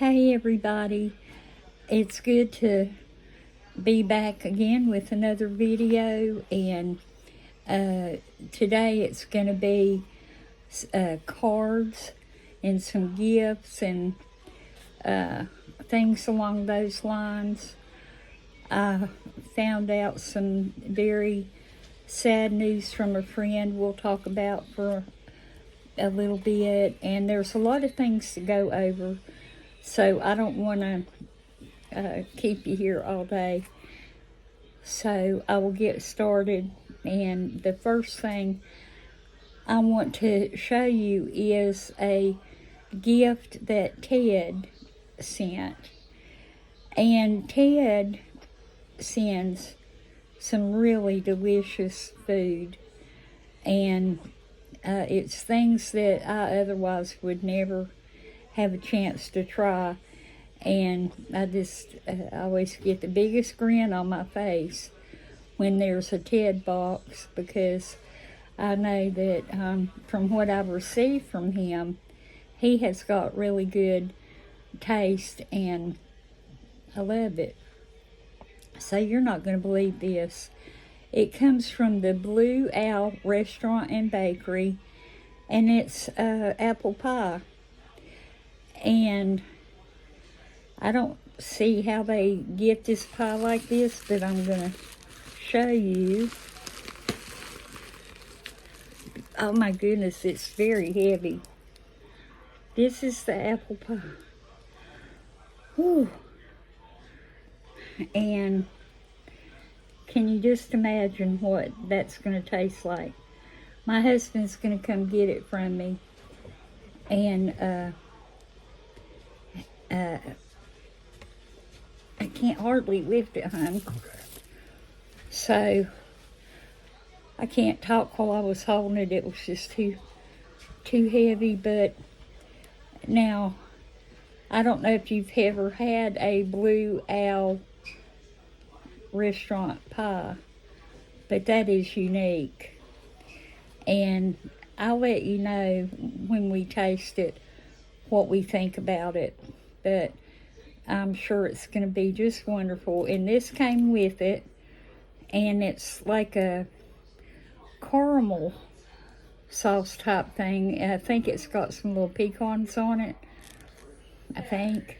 Hey everybody, it's good to be back again with another video, and today it's going to be cards and some gifts and things along those lines. I found out some very sad news from a friend we'll talk about for a little bit, and there's a lot of things to go over, so I don't want to keep you here all day. So I will get started, and the first thing I want to show you is a gift that Ted sent. And Ted sends some really delicious food, and it's things that I otherwise would never have a chance to try, and I always get the biggest grin on my face when there's a Ted box, because I know that from what I've received from him, he has got really good taste, and I love it. So you're not going to believe this. It comes from the Blue Owl Restaurant and Bakery, and it's apple pie. And I don't see how they get this pie like this, but I'm going to show you. Oh my goodness, it's very heavy. This is the apple pie. Whew. And can you just imagine what that's going to taste like? My husband's going to come get it from me, and I can't hardly lift it, hon. Okay. So I can't talk while I was holding it. It was just too heavy. But now, I don't know if you've ever had a Blue Owl restaurant pie, but that is unique, and I'll let you know when we taste it what we think about it, but I'm sure it's going to be just wonderful. And this came with it, and it's like a caramel sauce type thing. I think it's got some little pecans on it, I think,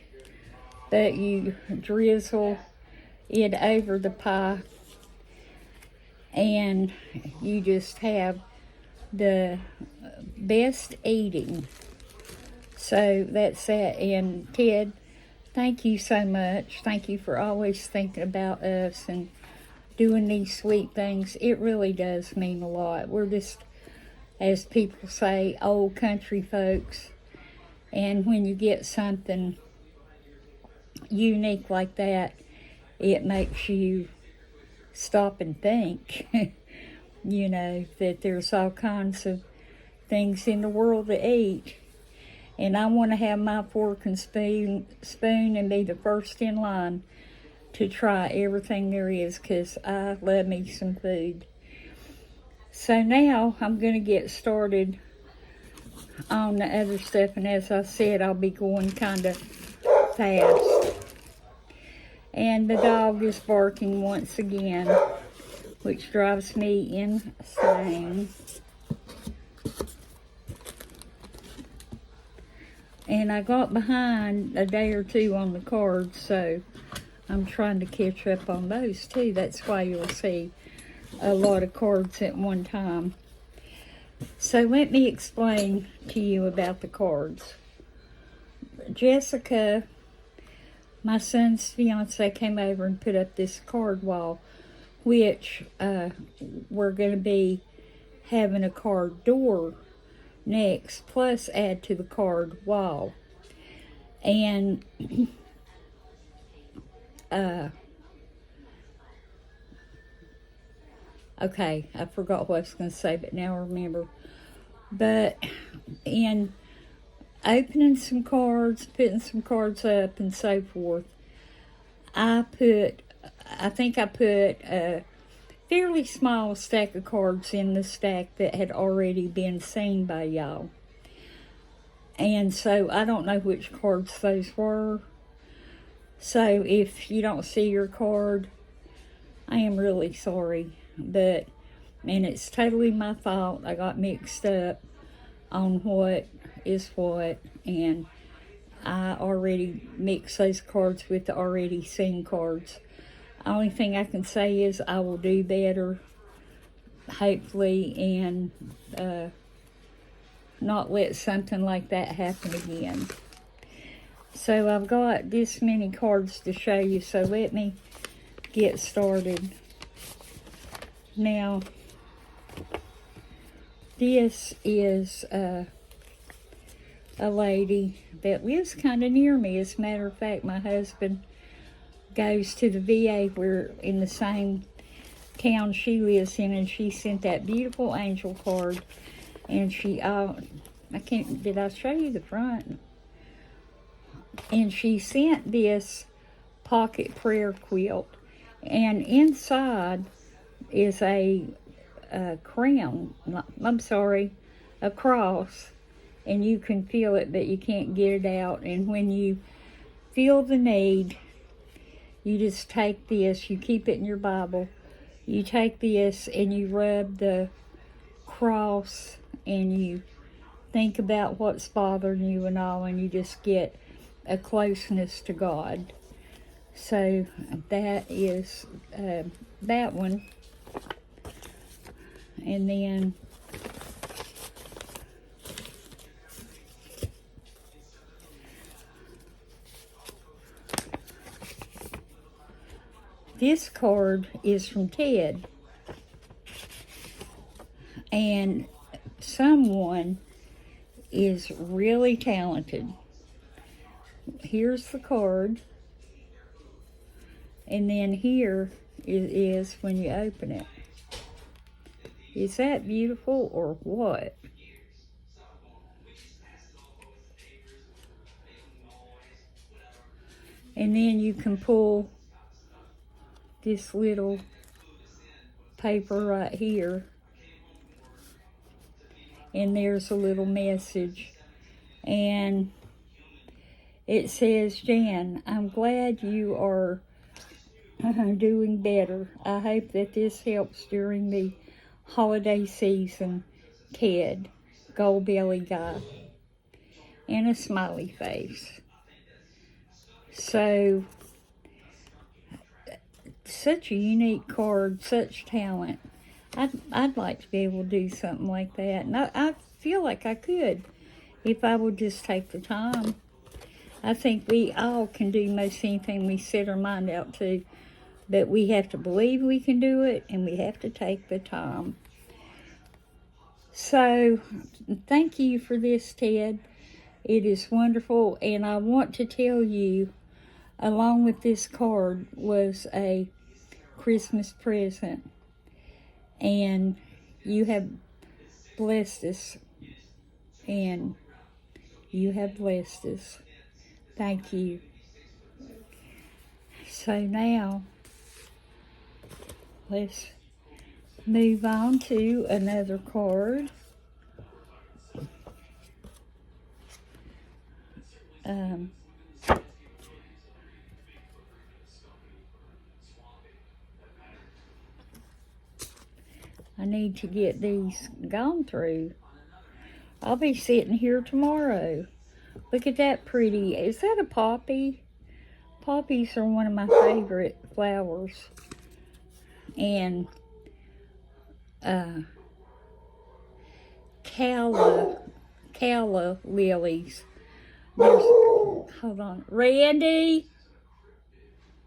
but you drizzle it over the pie, and you just have the best eating. So that's that. And Ted, thank you so much. Thank you for always thinking about us and doing these sweet things. It really does mean a lot. We're just, as people say, old country folks, and when you get something unique like that, it makes you stop and think, you know, that there's all kinds of things in the world to eat. And I want to have my fork and spoon and be the first in line to try everything there is, because I love me some food. So now I'm going to get started on the other stuff. And as I said, I'll be going kind of fast. And the dog is barking once again, which drives me insane. And I got behind a day or two on the cards, so I'm trying to catch up on those too. That's why you'll see a lot of cards at one time. So let me explain to you about the cards. Jessica, my son's fiance, came over and put up this card wall, which we're going to be having a card door next, plus add to the card wall. And okay, I forgot what I was going to say, but now I remember. But in opening some cards, putting some cards up, and so forth, I think I put a fairly small stack of cards in the stack that had already been seen by y'all. And so I don't know which cards those were. So if you don't see your card, I am really sorry. And it's totally my fault. I got mixed up on what is what, and I already mixed those cards with the already seen cards. Only thing I can say is I will do better, hopefully, and not let something like that happen again. So I've got this many cards to show you, so let me get started. Now, this is a lady that lives kind of near me. As a matter of fact, my husband goes to the VA. We're in the same town she lives in, and she sent that beautiful angel card. And did I show you the front? And she sent this pocket prayer quilt, and inside is a crown, a cross, and you can feel it, but you can't get it out. And when you feel the need, you just take this, you keep it in your Bible, you take this and you rub the cross, and you think about what's bothering you and all, and you just get a closeness to God. So that is that one. And then this card is from Ted. And someone is really talented. Here's the card. And then here it is when you open it. Is that beautiful or what? And then you can pull this little paper right here, and there's a little message, and it says, Jan, I'm glad you are doing better. I hope that this helps during the holiday season. Ted, gold belly guy, and a smiley face. So, such a unique card, such talent. I'd like to be able to do something like that. And I feel like I could if I would just take the time. I think we all can do most anything we set our mind out to, but we have to believe we can do it, and we have to take the time. So, thank you for this, Ted. It is wonderful, and I want to tell you, along with this card was a Christmas present, and you have blessed us, and you have blessed us. Thank you. So now, let's move on to another card. I need to get these gone through. I'll be sitting here tomorrow. Look at that pretty. Is that a poppy? Poppies are one of my favorite flowers. And calla lilies. Hold on. Randy?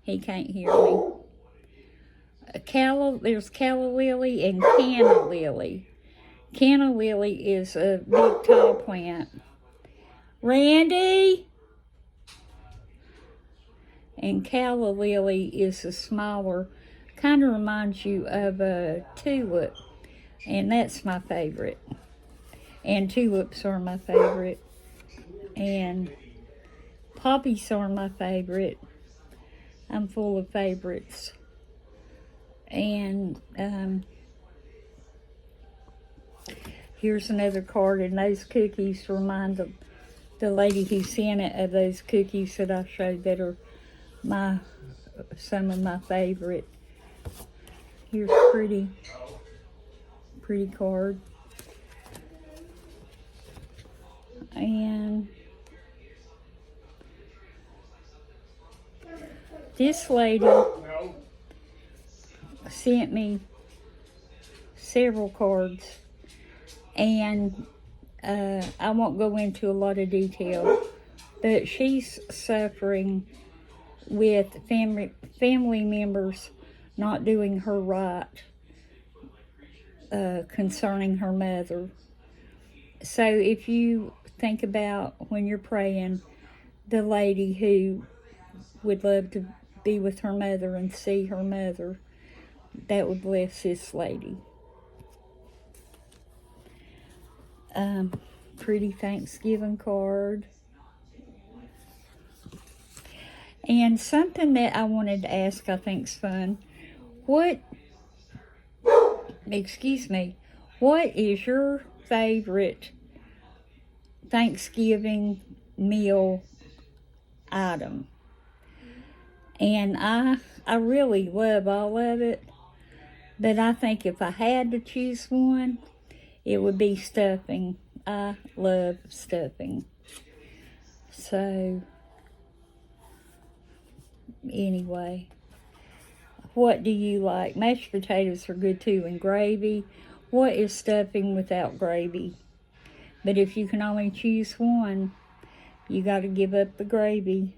He can't hear me. There's calla lily and canna lily. Canna lily is a big tall plant. Randy? And calla lily is a smaller, kind of reminds you of a tulip. And that's my favorite. And tulips are my favorite. And poppies are my favorite. I'm full of favorites. And here's another card, and those cookies remind the lady who sent it of those cookies that I showed that are some of my favorite. Here's pretty card. And this lady sent me several cards, and I won't go into a lot of detail, but she's suffering with family members not doing her right concerning her mother. So if you think about when you're praying, the lady who would love to be with her mother and see her mother, that would bless this lady. Pretty Thanksgiving card. And something that I wanted to ask, I think's fun. What is your favorite Thanksgiving meal item? And I really love all of it, but I think if I had to choose one, it would be stuffing. I love stuffing. So, anyway, what do you like? Mashed potatoes are good too, and gravy. What is stuffing without gravy? But if you can only choose one, you got to give up the gravy.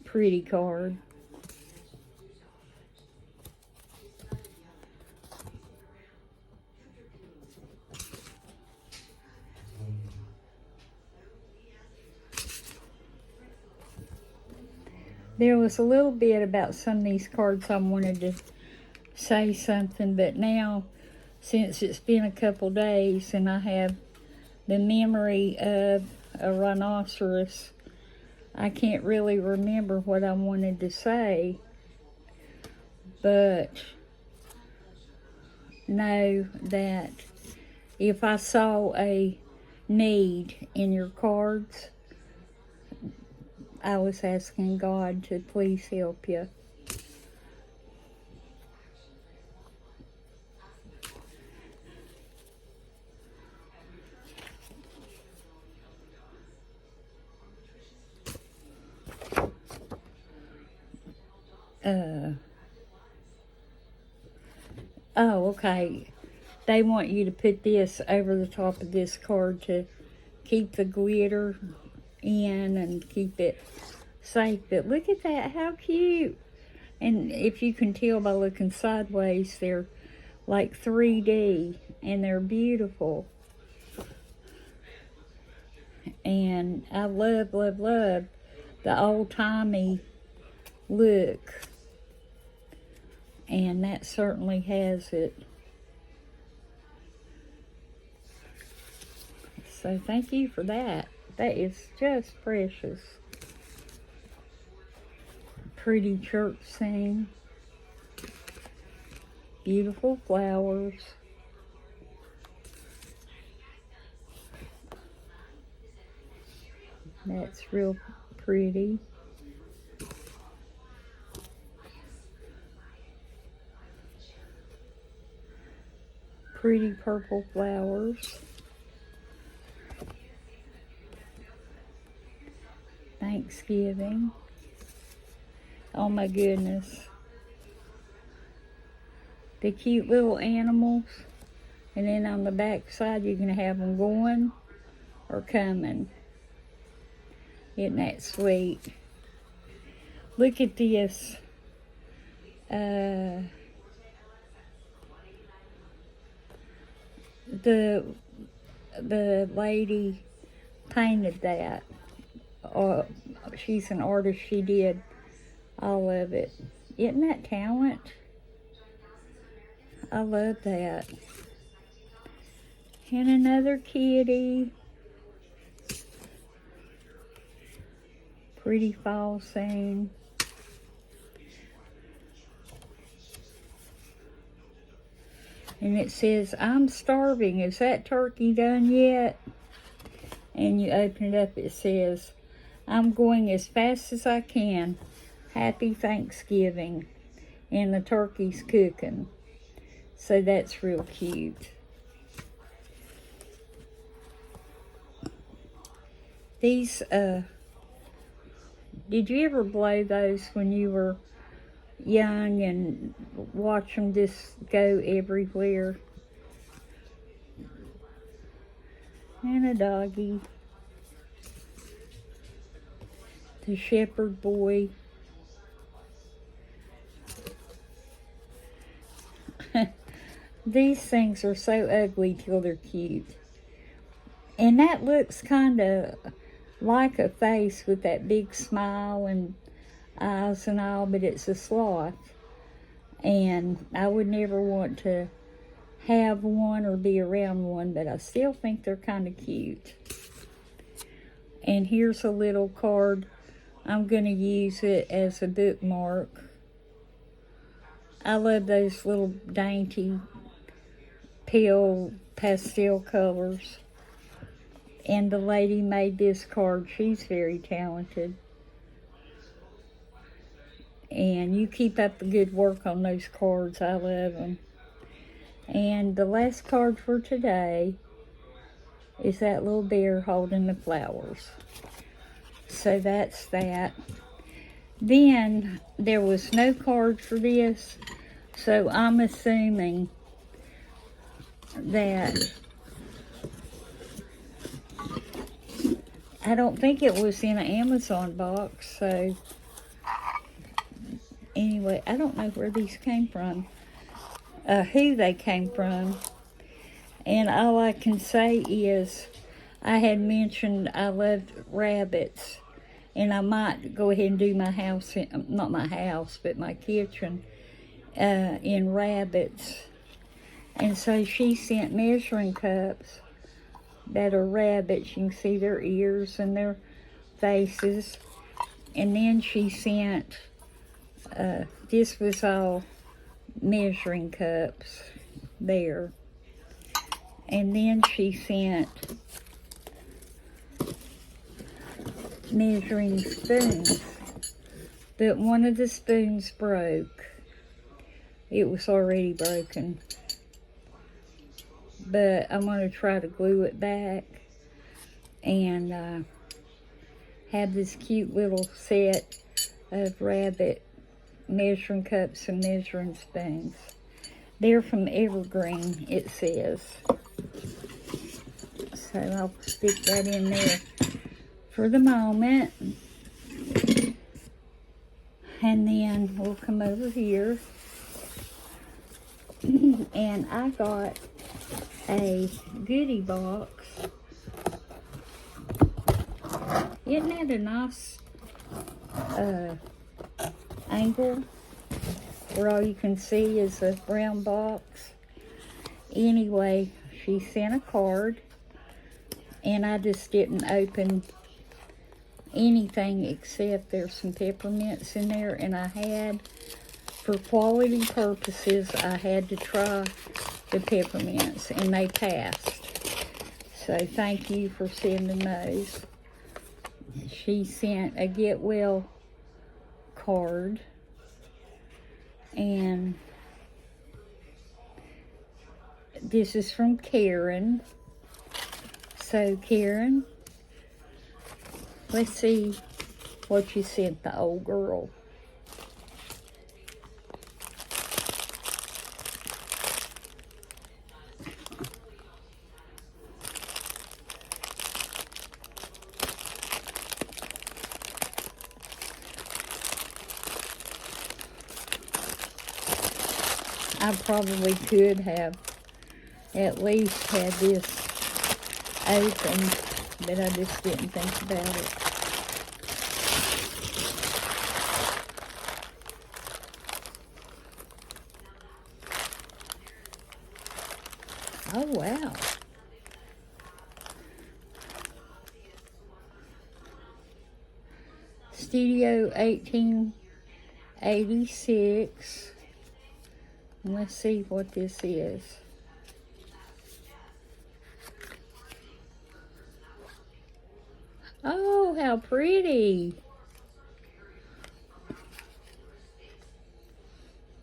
Pretty card. There was a little bit about some of these cards I wanted to say something, but now, since it's been a couple days and I have the memory of a rhinoceros, I can't really remember what I wanted to say. But know that if I saw a need in your cards, I was asking God to please help you. Oh, okay. They want you to put this over the top of this card to keep the glitter in and keep it safe. But look at that, how cute. And if you can tell by looking sideways, they're like 3D and they're beautiful. And I love the old-timey look. And that certainly has it. So thank you for that. That is just precious. Pretty church scene. Beautiful flowers. That's real pretty. Pretty purple flowers. Thanksgiving. Oh my goodness. The cute little animals. And then on the back side, you're going to have them going or coming. Isn't that sweet? Look at this. The lady painted that. She's an artist. She did all of it. Isn't that talent? I love that. And another kitty. Pretty fall scene. And it says, "I'm starving. Is that turkey done yet?" And you open it up, it says, "I'm going as fast as I can. Happy Thanksgiving." And the turkey's cooking. So that's real cute. These, did you ever blow those when you were young and watch them just go everywhere? And a doggy. The shepherd boy. These things are so ugly till they're cute. And that looks kind of like a face with that big smile and eyes and all, but it's a sloth. And I would never want to have one or be around one, but I still think they're kind of cute. And here's a little card. I'm going to use it as a bookmark. I love those little dainty pale pastel colors. And the lady made this card. She's very talented. And you keep up the good work on those cards. I love them. And the last card for today is that little bear holding the flowers. So that's that. Then there was no card for this, so I'm assuming that, I don't think it was in an Amazon box, so anyway, I don't know where these came from, who they came from, and all I can say is I had mentioned I loved rabbits, and I might go ahead and do my house, not my house, but my kitchen in rabbits. And so she sent measuring cups that are rabbits. You can see their ears and their faces. And then she sent, this was all measuring cups there. And then she sent measuring spoons. But one of the spoons broke. It was already broken. But I'm going to try to glue it back and have this cute little set of rabbit measuring cups and measuring spoons. They're from Evergreen, it says. So I'll stick that in there for the moment. And then we'll come over here. And I got a goodie box. Isn't that a nice angle where all you can see is a brown box? Anyway, she sent a card, and I just didn't open anything except there's some peppermints in there, and I had, for quality purposes, I had to try the peppermints, and they passed. So thank you for sending those. She sent a get well card, and this is from Karen. So Karen, let's see what you sent the old girl. I probably could have at least had this open, but I just didn't think about it. Oh, wow. Studio 1886. Let's see what this is. how pretty.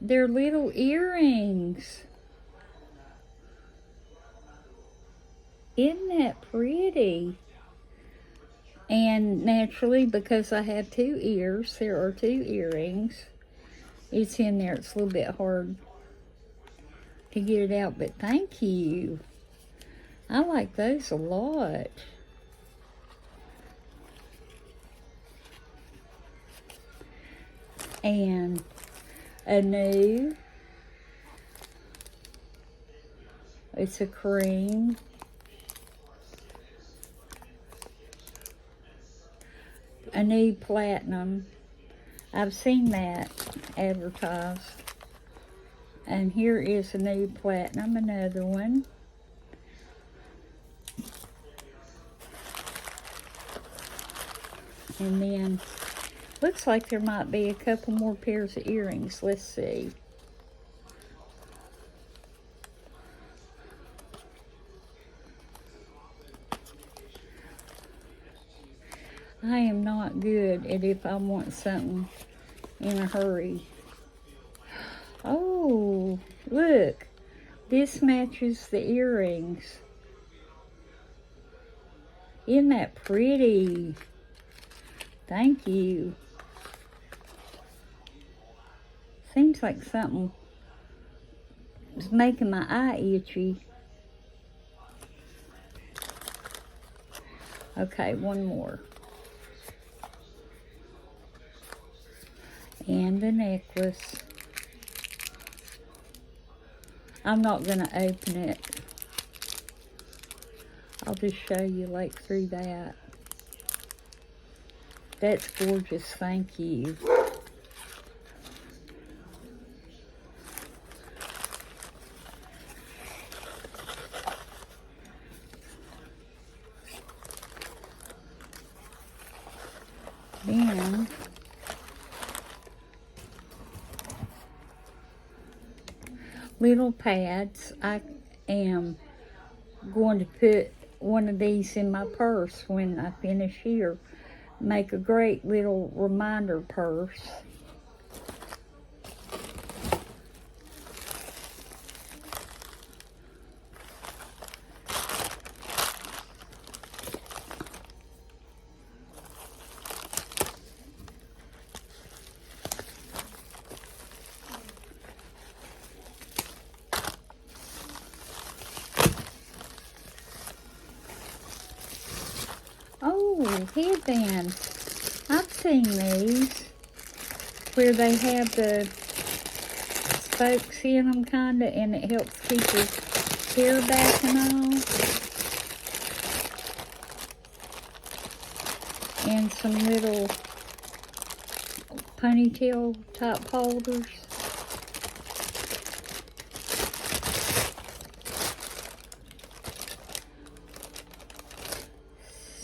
They're little earrings. Isn't that pretty? And naturally, because I have 2 ears, there are 2 earrings. It's in there. It's a little bit hard to get it out, but thank you. I like those a lot. And a new, it's a cream. A new platinum. I've seen that advertised. And here is a new platinum, another one. And then, looks like there might be a couple more pairs of earrings. Let's see. I am not good at if I want something in a hurry. Oh, look. This matches the earrings. Isn't that pretty? Thank you. Seems like something is making my eye itchy. Okay, one more. And the necklace. I'm not going to open it. I'll just show you like through that. That's gorgeous, thank you. Then little pads. I am going to put one of these in my purse when I finish here. Make a great little reminder purse. Oh, headbands. I've seen these where they have the spokes in them kinda, and it helps keep your hair back and all. And some little ponytail type holders.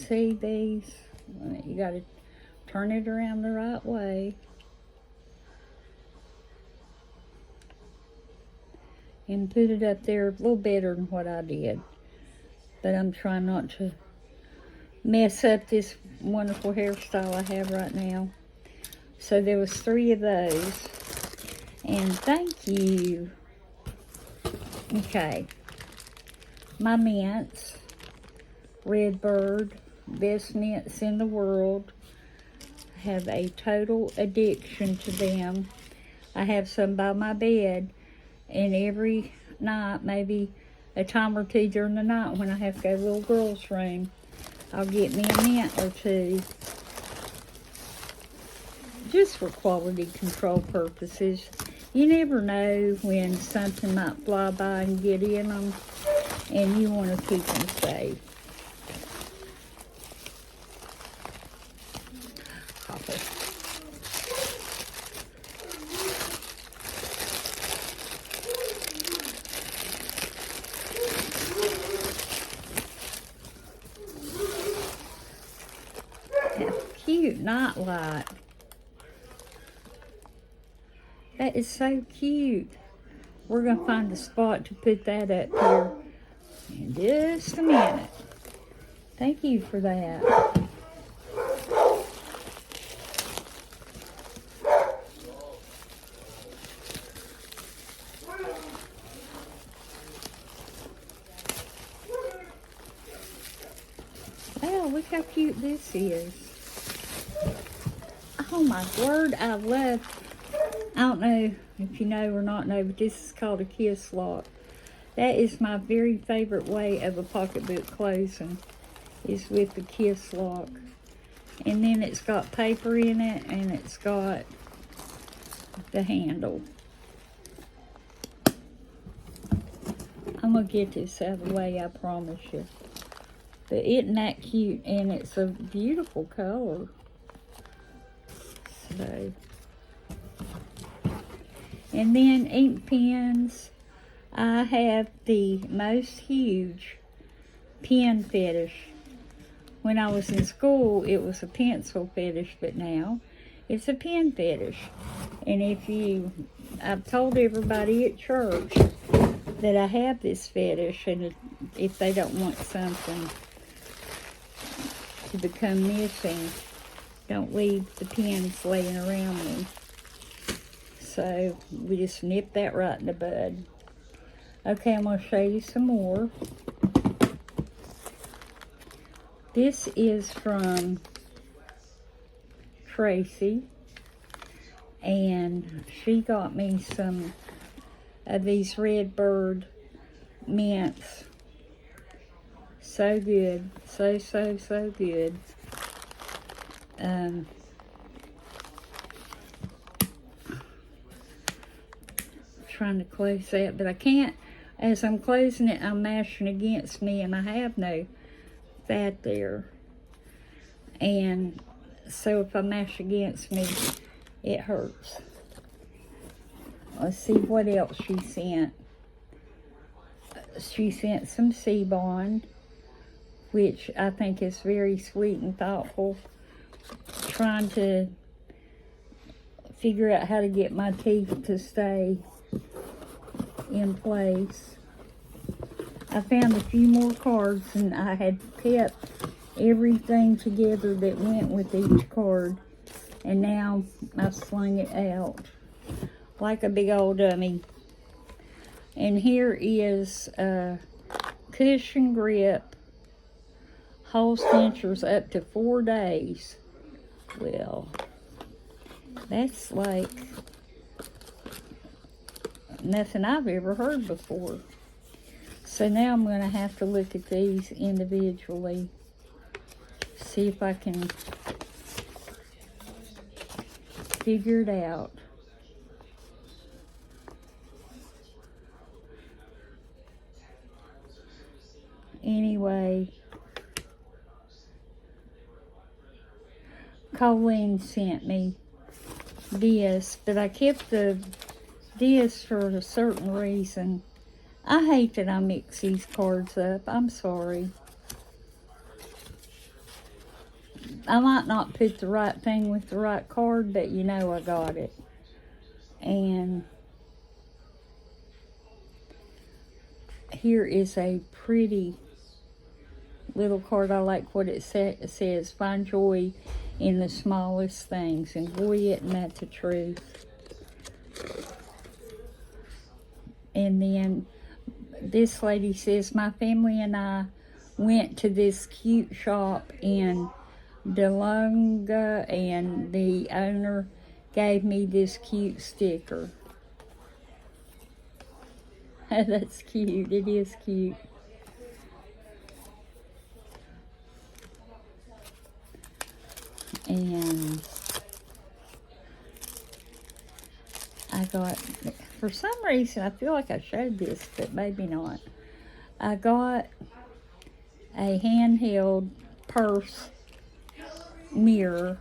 See these? You gotta turn it around the right way. And put it up there a little better than what I did. But I'm trying not to mess up this wonderful hairstyle I have right now. So there was 3 of those. And thank you. Okay. My mints. Redbird. Best mints in the world. I have a total addiction to them. I have some by my bed, and every night, maybe a time or two during the night when I have to go to the little girl's room, I'll get me a mint or 2, just for quality control purposes. You never know when something might fly by and get in them, and you want to keep them safe. Cute nightlight. That is so cute. We're going to find a spot to put that up here in just a minute. Thank you for that. Oh, look how cute this is. Oh my word, I don't know if you know or not know, but this is called a kiss lock. That is my very favorite way of a pocketbook closing, is with the kiss lock. And then it's got paper in it, and it's got the handle. I'm gonna get this out of the way, I promise you. But isn't that cute? And it's a beautiful color. So, and then ink pens. I have the most huge pen fetish. When I was in school, it was a pencil fetish, but now it's a pen fetish. And I've told everybody at church that I have this fetish, and if they don't want something to become missing, don't leave the pens laying around me. So we just nip that right in the bud. Okay, I'm going to show you some more. This is from Tracy, and she got me some of these Redbird mints. So good. So good. Trying to close that, but I can't. As I'm closing it, I'm mashing against me, and I have no fat there. And so if I mash against me, it hurts. Let's see what else she sent. She sent some Seabond, which I think is very sweet and thoughtful. Trying to figure out how to get my teeth to stay in place. I found a few more cards, and I had kept everything together that went with each card, and now I've slung it out like a big old dummy. And here is a cushion grip, hole stenchers up to 4 days. Well, that's like nothing I've ever heard before. So now I'm going to have to look at these individually, see if I can figure it out. Anyway, Colleen sent me this, but I kept this for a certain reason. I hate that I mix these cards up. I'm sorry. I might not put the right thing with the right card, but you know I got it. And here is a pretty little card. I like what it says. Find joy in the smallest things. And boy, isn't that the truth. And then this lady says, my family and I went to this cute shop in DeLonga, and the owner gave me this cute sticker. That's cute. It is cute. And I got, for some reason, I feel like I showed this, but maybe not. I got a handheld purse mirror.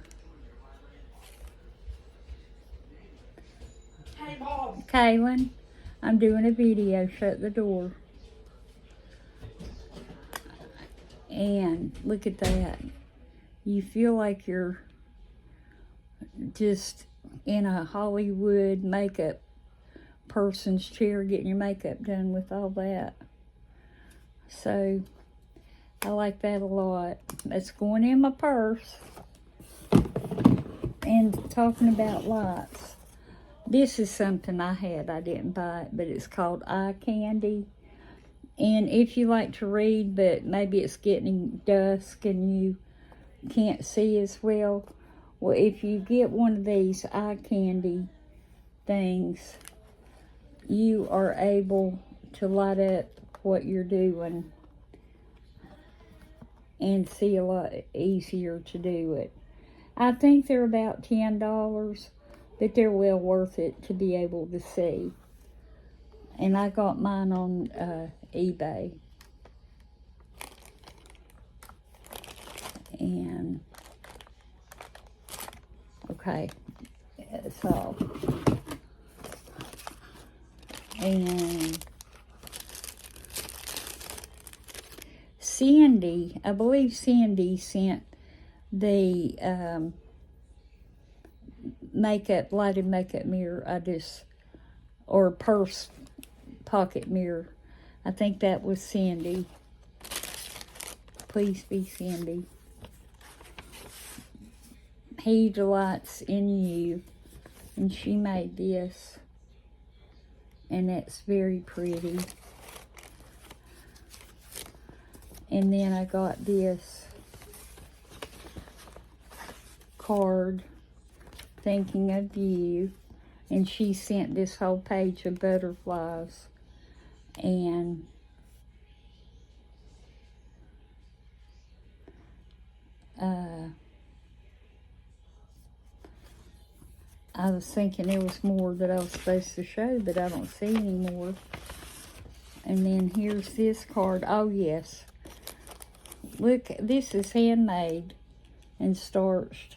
Hey, Mom. Kaylin, I'm doing a video. Shut the door. And look at that. You feel like you're just in a Hollywood makeup person's chair getting your makeup done with all that. So I like that a lot. That's going in my purse. And talking about lights, this is something I had. I didn't buy it, but it's called Eye Candy. And if you like to read, but maybe it's getting dusk and you can't see as well, well, if you get one of these eye candy things, you are able to light up what you're doing and see a lot easier to do it. I think they're about $10, but they're well worth it to be able to see. And I got mine on eBay. And, okay, so, and Sandy, I believe Sandy sent the lighted makeup mirror. Or purse pocket mirror. I think that was Sandy. Please be Sandy. He delights in you. And she made this. And it's very pretty. And then I got this card, thinking of you. And she sent this whole page of butterflies. And I was thinking there was more that I was supposed to show, but I don't see any more. And then here's this card. Oh, yes. Look, this is handmade and starched.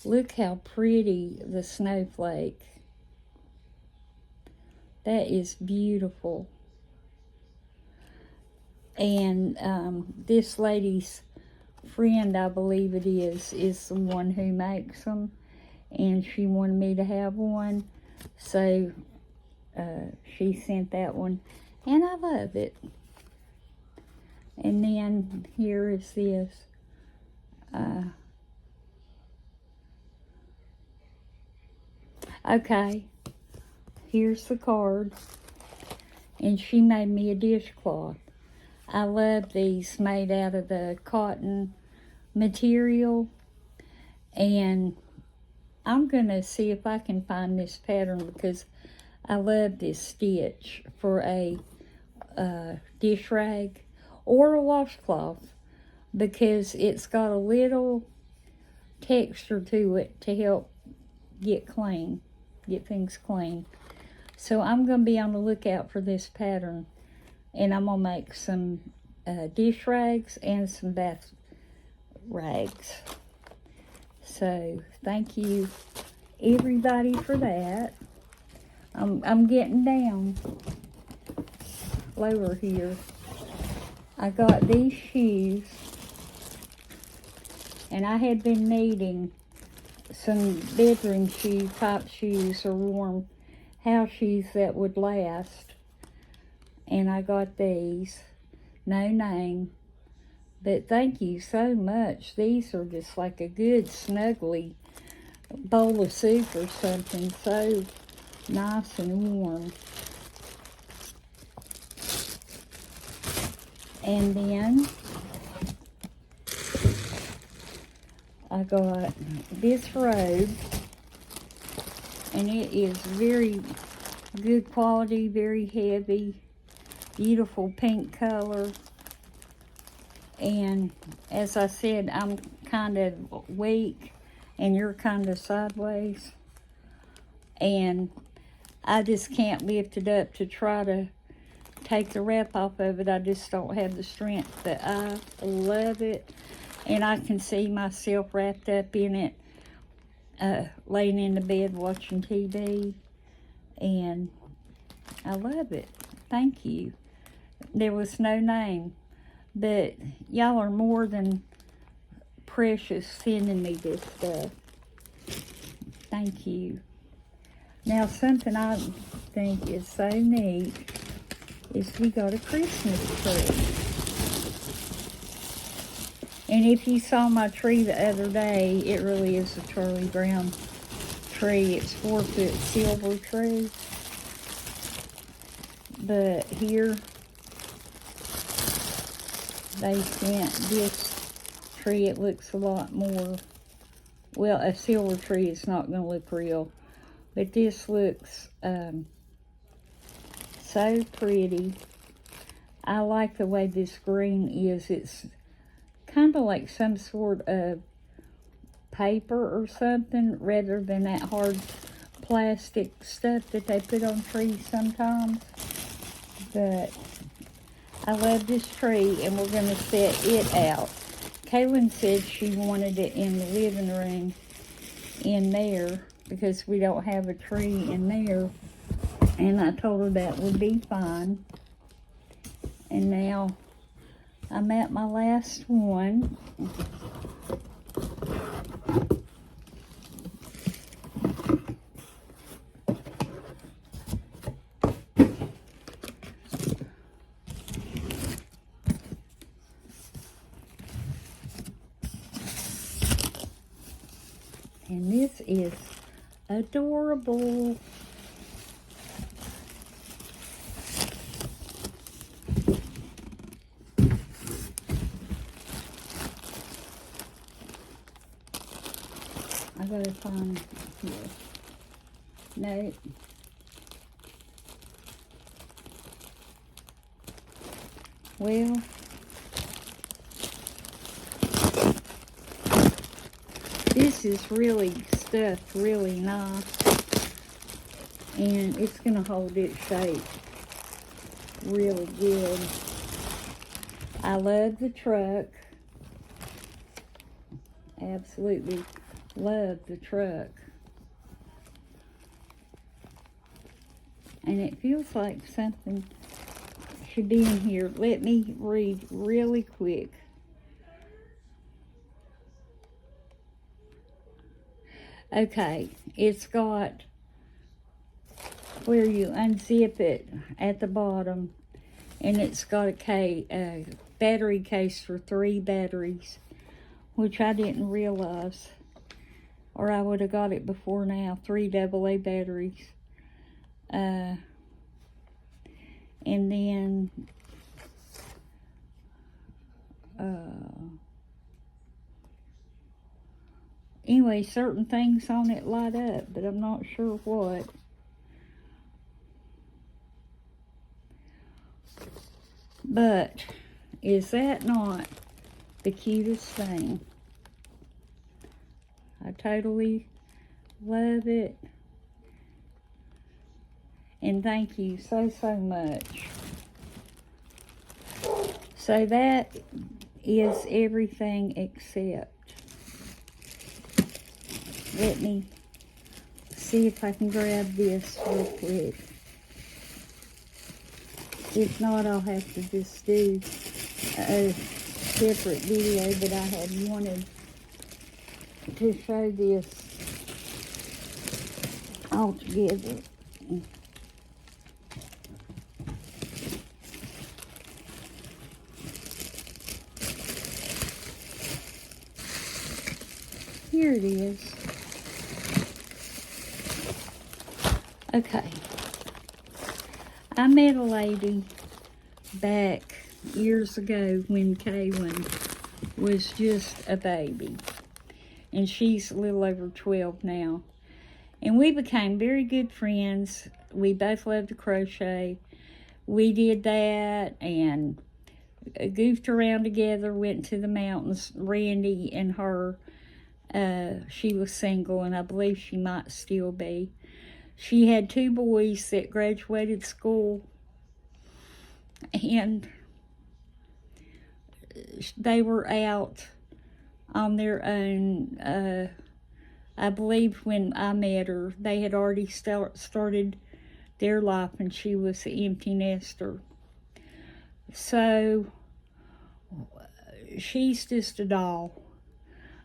Look how pretty the snowflake. That is beautiful. And this lady's friend, I believe it is the one who makes them. And she wanted me to have one. So she sent that one. And I love it. And then here is this. Okay. Here's the card. And she made me a dishcloth. I love these made out of the cotton material. And I'm going to see if I can find this pattern because I love this stitch for a dish rag or a washcloth because it's got a little texture to it to help get things clean. So I'm going to be on the lookout for this pattern, and I'm going to make some dish rags and some bath rags. So thank you everybody for that. I'm getting down lower here. I got these shoes, and I had been needing some bedroom shoe type shoes or warm house shoes that would last. And I got these. No name. But thank you so much. These are just like a good snuggly bowl of soup or something. So nice and warm. And then I got this robe, and it is very good quality, very heavy, beautiful pink color. And as I said, I'm kind of weak, and you're kind of sideways. And I just can't lift it up to try to take the wrap off of it. I just don't have the strength, but I love it. And I can see myself wrapped up in it, laying in the bed watching TV. And I love it. Thank you. There was no name. But y'all are more than precious sending me this stuff. Thank you. Now, something I think is so neat is we got a Christmas tree. And if you saw my tree the other day, it really is a Charlie Brown tree. It's 4-foot silver tree. But here they sent this tree. It looks a lot more, well, a silver tree is not going to look real, but this looks so pretty. I like the way this green is. It's kind of like some sort of paper or something, rather than that hard plastic stuff that they put on trees sometimes. But I love this tree, and we're going to set it out. Kaylin said she wanted it in the living room in there because we don't have a tree in there, and I told her that would be fine. And now I'm at my last one. And this is adorable. I gotta find here. No. Well, this is really stuffed really nice, and it's gonna hold its shape really good. I love the truck. Absolutely love the truck. And it feels like something should be in here. Let me read really quick. Okay, it's got where you unzip it at the bottom, and it's got a battery case for 3 batteries, which I didn't realize, or I would have got it before now. 3 AA batteries. And then anyway, certain things on it light up, but I'm not sure what. But is that not the cutest thing? I totally love it. And thank you so much. So that is everything except. Let me see if I can grab this real quick. If not, I'll have to just do a separate video, but I had wanted to show this all together. Here it is. Okay. I met a lady back years ago when Kaylin was just a baby. And she's a little over 12 now. And we became very good friends. We both loved to crochet. We did that and goofed around together, went to the mountains. Randy and her, she was single, and I believe she might still be. She had 2 boys that graduated school, and they were out on their own. I believe when I met her, they had already started their life, and she was an empty nester. So she's just a doll.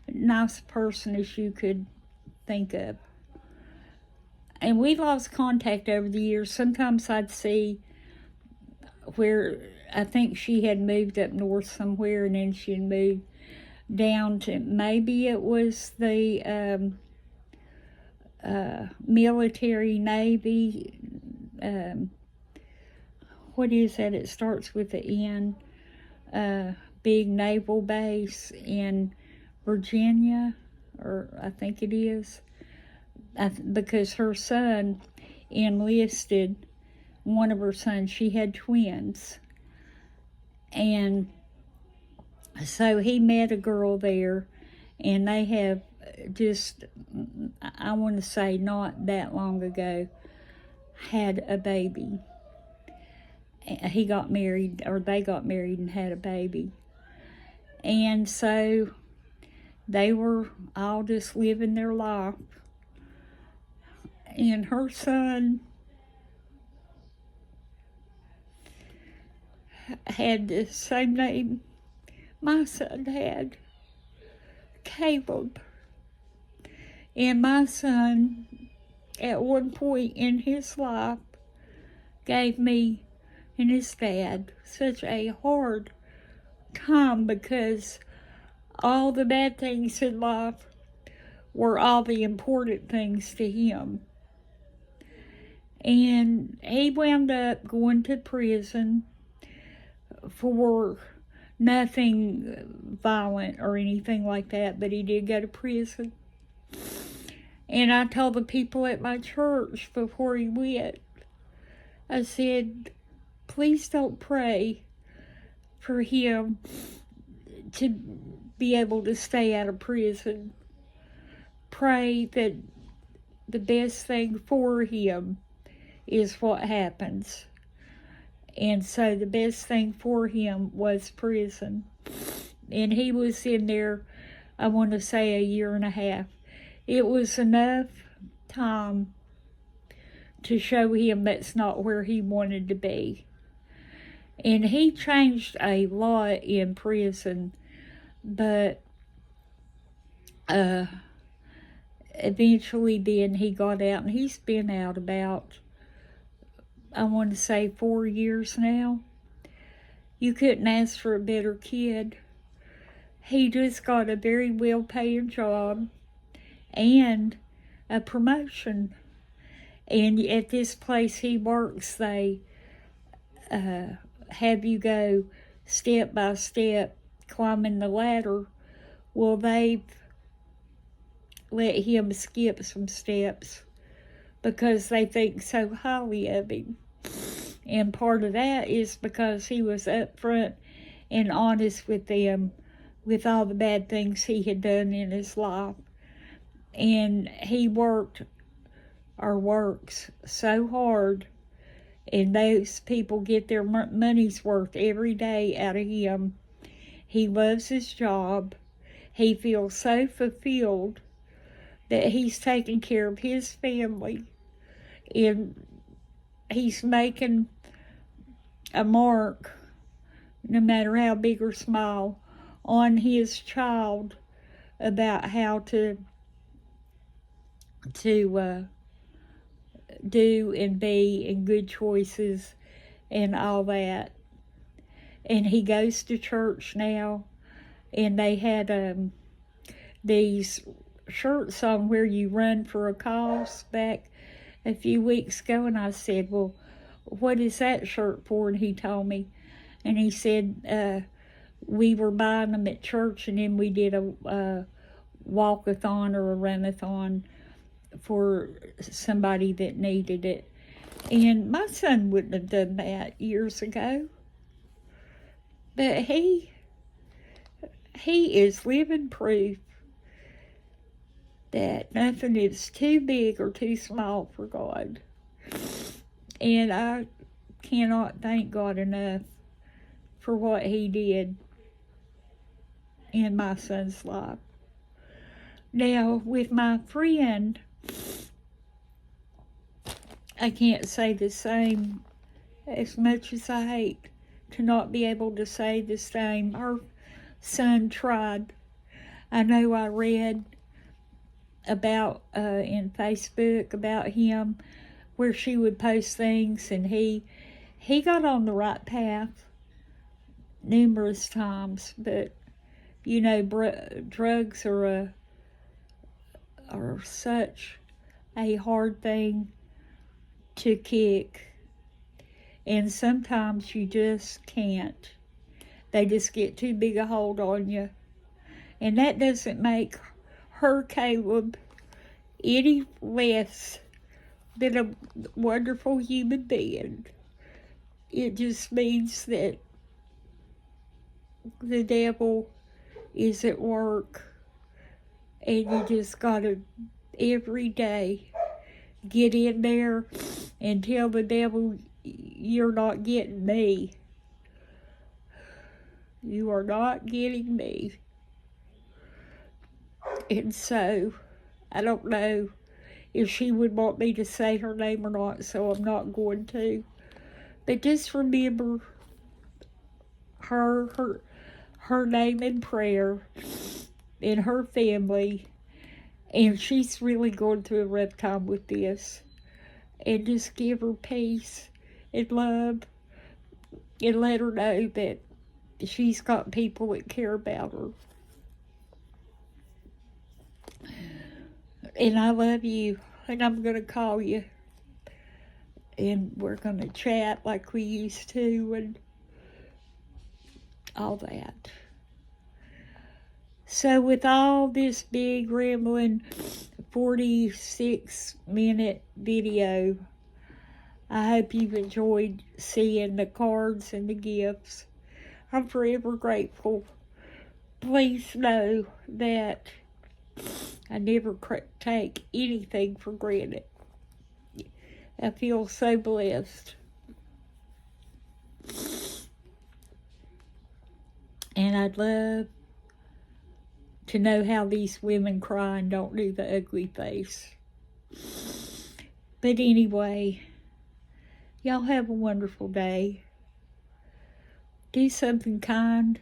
Nice person as you could think of. And we lost contact over the years. Sometimes I'd see where I think she had moved up north somewhere, and then she had moved down to, maybe it was the military, Navy. What is that? It starts with an N. big naval base in Virginia, or I think it is, because her son enlisted, one of her sons, she had twins. And so he met a girl there, and they have just, I want to say not that long ago, had a baby. He got married, or they got married and had a baby. And so they were all just living their life. And her son had the same name my son had, Caleb. And my son, at one point in his life, gave me and his dad such a hard time because all the bad things in life were all the important things to him. And he wound up going to prison for nothing violent or anything like that, but he did go to prison. And I told the people at my church before he went, I said, please don't pray for him to be able to stay out of prison. Pray that the best thing for him is what happens. And so the best thing for him was prison. And he was in there, I want to say, 1.5 years. It was enough time to show him that's not where he wanted to be. And he changed a lot in prison, but eventually then he got out, and he's been out about, I want to say, 4 years now. You couldn't ask for a better kid. He just got a very well-paying job and a promotion. And at this place he works, they have you go step by step climbing the ladder. Well, they've let him skip some steps because they think so highly of him. And part of that is because he was upfront and honest with them with all the bad things he had done in his life. And he works so hard, and those people get their money's worth every day out of him. He loves his job. He feels so fulfilled that he's taking care of his family, and he's making a mark, no matter how big or small, on his child about how to do and be and good choices and all that. And he goes to church now, and they had these shirts on where you run for a cause back a few weeks ago, and I said, well, what is that shirt for? And he told me, and he said, we were buying them at church, and then we did a walkathon or a runathon for somebody that needed it. And my son wouldn't have done that years ago. But he is living proof that nothing is too big or too small for God. And I cannot thank God enough for what he did in my son's life. Now, with my friend, I can't say the same, as much as I hate to not be able to say the same. Her son tried. I know I read about in Facebook about him where she would post things, and he got on the right path numerous times, but you know, drugs are such a hard thing to kick, and sometimes you just can't. They just get too big a hold on you. And that doesn't make her, Caleb, any less than a wonderful human being. It just means that the devil is at work, and you just gotta every day get in there and tell the devil, you're not getting me. You are not getting me. And so, I don't know if she would want me to say her name or not, so I'm not going to. But just remember her name in prayer and her family. And she's really going through a rough time with this. And just give her peace and love and let her know that she's got people that care about her. And I love you, and I'm going to call you. And we're going to chat like we used to and all that. So with all this big rambling 46-minute video, I hope you've enjoyed seeing the cards and the gifts. I'm forever grateful. Please know that I never take anything for granted. I feel so blessed. And I'd love to know how these women cry and don't do the ugly face. But anyway, y'all have a wonderful day. Do something kind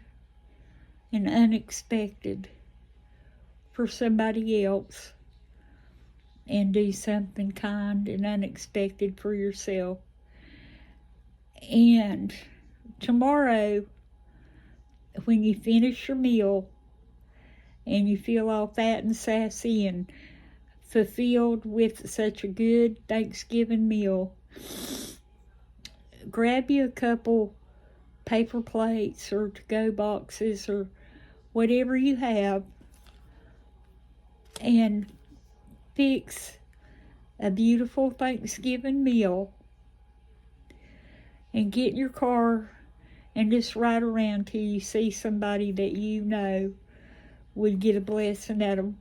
and unexpected for somebody else, and do something kind and unexpected for yourself. And tomorrow, when you finish your meal and you feel all fat and sassy and fulfilled with such a good Thanksgiving meal, grab you a couple paper plates or to-go boxes or whatever you have, and fix a beautiful Thanksgiving meal, and get in your car and just ride around till you see somebody that you know would get a blessing out of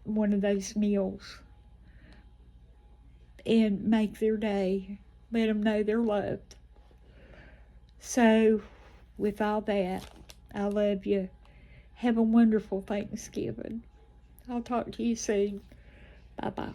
one of those meals, and make their day. Let them know they're loved. So, with all that, I love you. Have a wonderful Thanksgiving. I'll talk to you soon. Bye-bye.